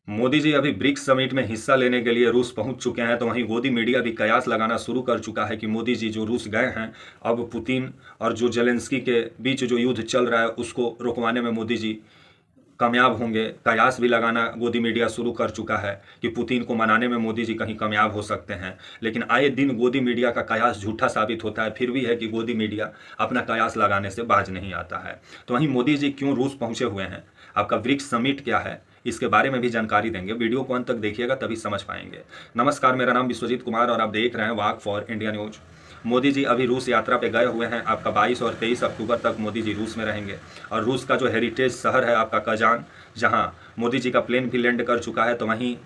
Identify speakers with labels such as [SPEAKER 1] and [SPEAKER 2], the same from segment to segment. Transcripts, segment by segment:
[SPEAKER 1] मोदी जी अभी BRICS summit में हिस्सा लेने के लिए रूस पहुंच चुके हैं, तो वहीं गोदी मीडिया भी कयास लगाना शुरू कर चुका है कि मोदी जी जो रूस गए हैं, अब पुतिन और जो जेलेंस्की के बीच जो युद्ध चल रहा है उसको रुकवाने में मोदी जी कामयाब होंगे। कयास भी लगाना गोदी मीडिया शुरू कर चुका है कि पुतिन को मनाने में मोदी जी कहीं कामयाब हो सकते हैं। लेकिन आए दिन गोदी मीडिया का कयास झूठा साबित होता है, फिर भी है कि गोदी मीडिया अपना कयास लगाने से बाज नहीं आता है। तो वहीं मोदी जी क्यों रूस पहुंचे हुए हैं, आपका ब्रिक्स समिट क्या है, इसके बारे में भी जानकारी देंगे। वीडियो को अंत तक देखिएगा तभी समझ पाएंगे। नमस्कार, मेरा नाम विश्वजीत कुमार और आप देख रहे हैं वाक for India news. Modi ji अभी रूस यात्रा पे गए हुए हैं। आपका 22 और 23 अक्टूबर तक मोदी जी रूस में रहेंगे। और रूस का जो हेरिटेज शहर है आपका कजान, जहां मोदी जी का प्लेन भी लैंड कर चुका है, तो वहीं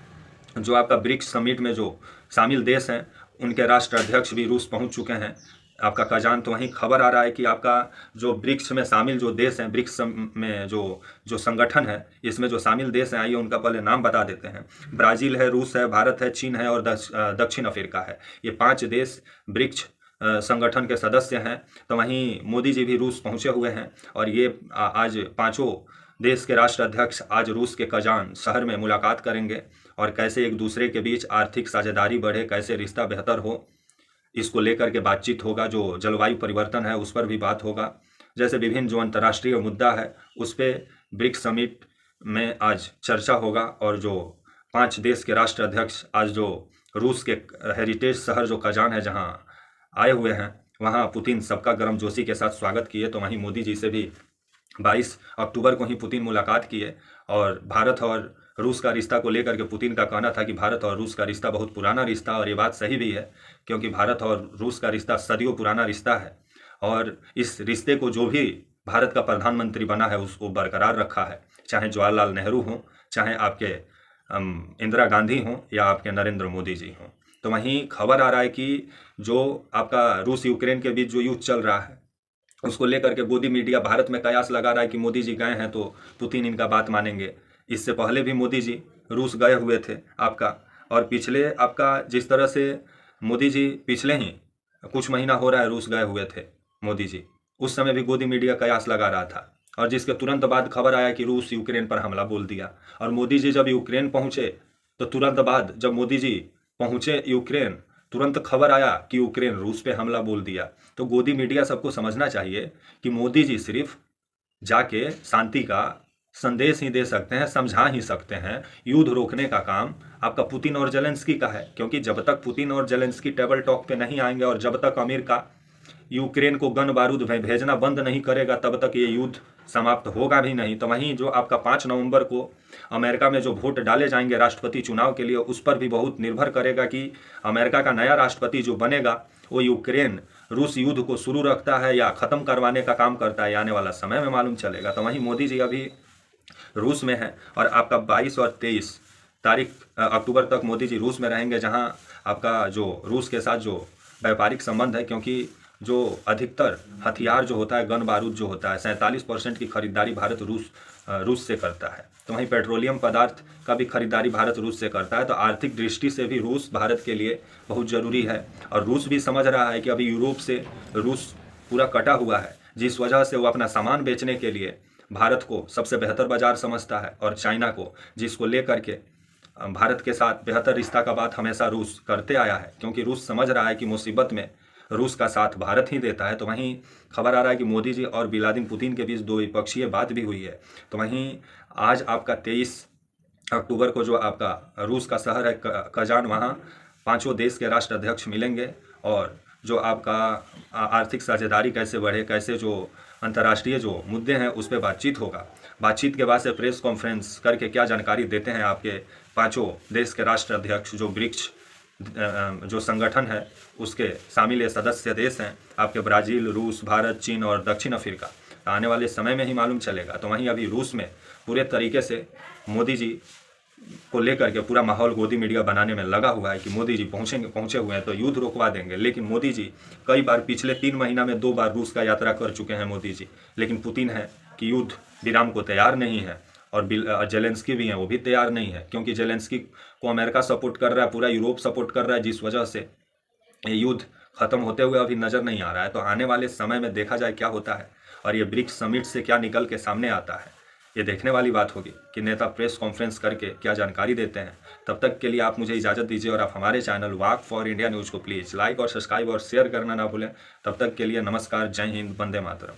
[SPEAKER 1] जो आपका ब्रिक्स समिट में जो शामिल देश हैं उनके राष्ट्राध्यक्ष भी रूस पहुंच चुके हैं आपका कजान। तो वहीं खबर आ रहा है कि आपका जो ब्रिक्स में शामिल जो देश हैं, ब्रिक्स में जो जो संगठन है, इसमें जो शामिल देश हैं, आइए उनका पहले नाम बता देते हैं। ब्राज़ील है, रूस है, भारत है, चीन है और दक्षिण अफ्रीका है। ये 5 देश ब्रिक्स संगठन के सदस्य हैं। तो वहीं मोदी जी भी रूस पहुंचे हुए हैं और ये आज पांचों देश के राष्ट्राध्यक्ष आज रूस के कजान शहर में मुलाकात करेंगे और कैसे एक दूसरे के बीच आर्थिक साझेदारी बढ़े, कैसे रिश्ता बेहतर हो, इसको लेकर के बातचीत होगा। जो जलवायु परिवर्तन है उस पर भी बात होगा। जैसे विभिन्न जो अंतर्राष्ट्रीय मुद्दा है उस पर ब्रिक्स समिट में आज चर्चा होगा। और जो 5 देश के राष्ट्राध्यक्ष आज जो रूस के हेरिटेज शहर जो कजान है जहां आए हुए हैं, वहां पुतिन सबका गर्मजोशी के साथ स्वागत किए। तो वहीं मोदी जी से भी 22 अक्टूबर को ही पुतिन मुलाकात किए। और भारत और रूस का रिश्ता को लेकर के पुतिन का कहना था कि भारत और रूस का रिश्ता बहुत पुराना रिश्ता, और ये बात सही भी है क्योंकि भारत और रूस का रिश्ता सदियों पुराना रिश्ता है। और इस रिश्ते को जो भी भारत का प्रधानमंत्री बना है उसको बरकरार रखा है, चाहे जवाहरलाल नेहरू हों, चाहे आपके इंदिरा गांधी हों या आपके नरेंद्र मोदी जी हों। तो वहीं खबर आ रहा है कि जो आपका रूस यूक्रेन के बीच जो युद्ध चल रहा है उसको लेकर के गोदी मीडिया भारत में कयास लगा रहा है कि मोदी जी गए हैं तो पुतिन इनका बात मानेंगे। इससे पहले भी मोदी जी रूस गए हुए थे आपका, और पिछले आपका जिस तरह से मोदी जी पिछले ही कुछ महीना हो रहा है रूस गए हुए थे मोदी जी, उस समय भी गोदी मीडिया कयास लगा रहा था। और जिसके तुरंत बाद खबर आया कि रूस यूक्रेन पर हमला बोल दिया। और मोदी जी जब यूक्रेन पहुंचे तो तुरंत बाद जब मोदी जी पहुंचे यूक्रेन, तुरंत खबर आया कि यूक्रेन रूस पे हमला बोल दिया। तो गोदी मीडिया सबको समझना चाहिए कि मोदी जी सिर्फ जाके शांति का संदेश ही दे सकते हैं, समझा ही सकते हैं। युद्ध रोकने का काम आपका पुतिन और जेलेंस्की का है, क्योंकि जब तक पुतिन और जेलेंस्की टेबल टॉक पे नहीं आएंगे और जब तक अमेरिका यूक्रेन को गन बारूद भेजना बंद नहीं करेगा तब तक ये युद्ध समाप्त होगा भी नहीं। तो वहीं जो आपका 5 नवंबर को अमेरिका में जो वोट डाले जाएंगे राष्ट्रपति चुनाव के लिए, उस पर भी बहुत निर्भर करेगा कि अमेरिका का नया राष्ट्रपति जो बनेगा वो यूक्रेन रूस युद्ध को शुरू रखता है या ख़त्म करवाने का काम करता है। आने वाला समय में मालूम चलेगा। तो वहीं मोदी जी अभी रूस में है और आपका 22 और 23 तारीख अक्टूबर तक मोदी जी रूस में रहेंगे, जहां आपका जो रूस के साथ जो व्यापारिक संबंध है, क्योंकि जो अधिकतर हथियार जो होता है, गन बारूद जो होता है, 47% की खरीदारी भारत रूस से करता है। तो वहीं पेट्रोलियम पदार्थ का भी खरीदारी भारत रूस से करता है। तो आर्थिक दृष्टि से भी रूस भारत के लिए बहुत ज़रूरी है। और रूस भी समझ रहा है कि अभी यूरोप से रूस पूरा कटा हुआ है, जिस वजह से वो अपना सामान बेचने के लिए भारत को सबसे बेहतर बाजार समझता है, और चाइना को, जिसको लेकर के भारत के साथ बेहतर रिश्ता का बात हमेशा रूस करते आया है, क्योंकि रूस समझ रहा है कि मुसीबत में रूस का साथ भारत ही देता है। तो वहीं खबर आ रहा है कि मोदी जी और व्लादिमीर पुतिन के बीच द्विपक्षीय बात भी हुई है। तो वहीं आज आपका 23 अक्टूबर को जो आपका रूस का शहर है कजान, वहाँ 5 देश के राष्ट्राध्यक्ष मिलेंगे और जो आपका आर्थिक साझेदारी कैसे बढ़े, कैसे जो अंतर्राष्ट्रीय जो मुद्दे हैं उस पर बातचीत होगा। बातचीत के बाद से प्रेस कॉन्फ्रेंस करके क्या जानकारी देते हैं आपके 5 देश के राष्ट्राध्यक्ष, जो ब्रिक्स जो संगठन है उसके शामिल ये सदस्य देश हैं आपके ब्राज़ील, रूस, भारत, चीन और दक्षिण अफ्रीका। आने वाले समय में ही मालूम चलेगा। तो वहीं अभी रूस में पूरे तरीके से मोदी जी को लेकर के पूरा माहौल गोदी मीडिया बनाने में लगा हुआ है कि मोदी जी पहुंचे हुए हैं तो युद्ध रोकवा देंगे। लेकिन मोदी जी कई बार पिछले 3 महीना में 2 बार रूस का यात्रा कर चुके हैं मोदी जी, लेकिन पुतिन है कि युद्ध विराम को तैयार नहीं है। और जेलेंस्की भी हैं, वो भी तैयार नहीं है, क्योंकि जेलेंस्की को अमेरिका सपोर्ट कर रहा है, पूरा यूरोप सपोर्ट कर रहा है, जिस वजह से ये युद्ध खत्म होते हुए अभी नज़र नहीं आ रहा है। तो आने वाले समय में देखा जाए क्या होता है और ये ब्रिक्स समिट से क्या निकल के सामने आता है। ये देखने वाली बात होगी कि नेता प्रेस कॉन्फ्रेंस करके क्या जानकारी देते हैं। तब तक के लिए आप मुझे इजाज़त दीजिए और आप हमारे channel walk for India news को प्लीज़ लाइक और सब्सक्राइब और शेयर करना ना भूलें। तब तक के लिए नमस्कार, जय हिंद, वंदे मातरम।